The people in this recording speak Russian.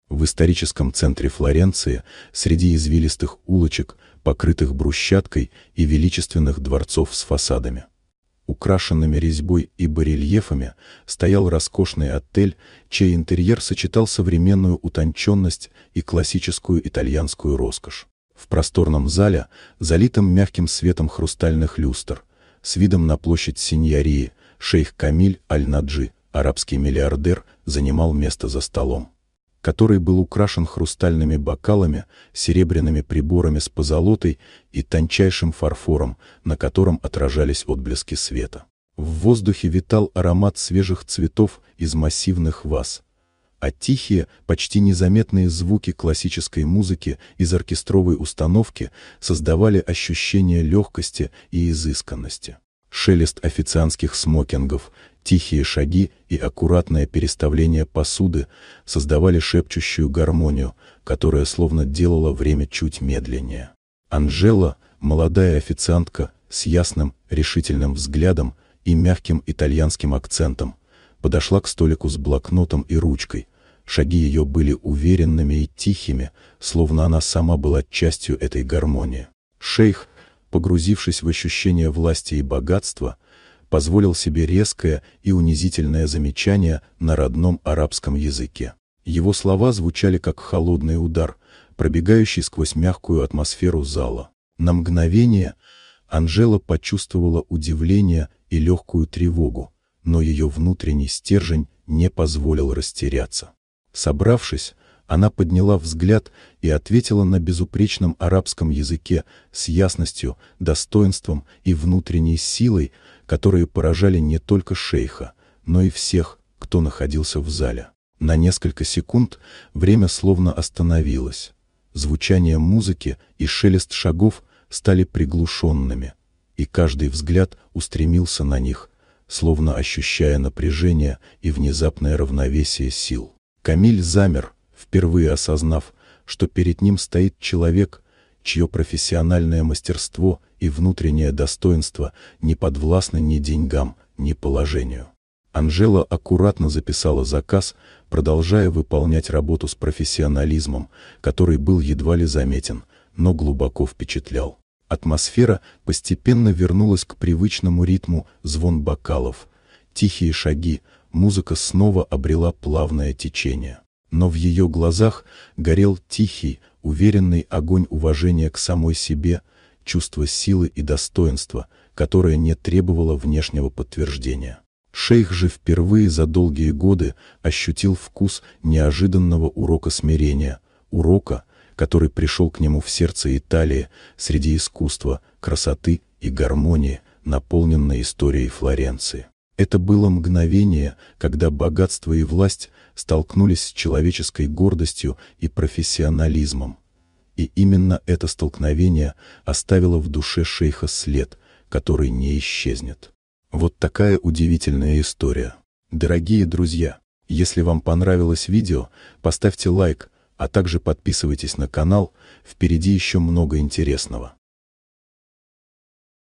В историческом центре Флоренции, среди извилистых улочек, покрытых брусчаткой, и величественных дворцов с фасадами, украшенными резьбой и барельефами, стоял роскошный отель, чей интерьер сочетал современную утонченность и классическую итальянскую роскошь. В просторном зале, залитом мягким светом хрустальных люстр, с видом на площадь Синьории, шейх Камиль Аль-Наджи, арабский миллиардер, занимал место за столом, который был украшен хрустальными бокалами, серебряными приборами с позолотой и тончайшим фарфором, на котором отражались отблески света. В воздухе витал аромат свежих цветов из массивных ваз, а тихие, почти незаметные звуки классической музыки из оркестровой установки создавали ощущение легкости и изысканности. Шелест официантских смокингов, тихие шаги и аккуратное переставление посуды создавали шепчущую гармонию, которая словно делала время чуть медленнее. Анжела, молодая официантка с ясным, решительным взглядом и мягким итальянским акцентом, подошла к столику с блокнотом и ручкой. Шаги ее были уверенными и тихими, словно она сама была частью этой гармонии. Шейх, погрузившись в ощущение власти и богатства, позволил себе резкое и унизительное замечание на родном арабском языке. Его слова звучали как холодный удар, пробегающий сквозь мягкую атмосферу зала. На мгновение Анжела почувствовала удивление и легкую тревогу, но ее внутренний стержень не позволил растеряться. Собравшись, она подняла взгляд и ответила на безупречном арабском языке с ясностью, достоинством и внутренней силой, которые поражали не только шейха, но и всех, кто находился в зале. На несколько секунд время словно остановилось. Звучание музыки и шелест шагов стали приглушенными, и каждый взгляд устремился на них, словно ощущая напряжение и внезапное равновесие сил. Камиль замер, впервые осознав, что перед ним стоит человек, чье профессиональное мастерство и внутреннее достоинство не подвластны ни деньгам, ни положению. Анжела аккуратно записала заказ, продолжая выполнять работу с профессионализмом, который был едва ли заметен, но глубоко впечатлял. Атмосфера постепенно вернулась к привычному ритму: звон бокалов, тихие шаги, музыка снова обрела плавное течение. Но в ее глазах горел тихий, уверенный огонь уважения к самой себе, чувство силы и достоинства, которое не требовало внешнего подтверждения. Шейх же впервые за долгие годы ощутил вкус неожиданного урока смирения, урока, который пришел к нему в сердце Италии, среди искусства, красоты и гармонии, наполненной историей Флоренции. Это было мгновение, когда богатство и власть столкнулись с человеческой гордостью и профессионализмом. И именно это столкновение оставило в душе шейха след, который не исчезнет. Вот такая удивительная история. Дорогие друзья, если вам понравилось видео, поставьте лайк, а также подписывайтесь на канал, впереди еще много интересного.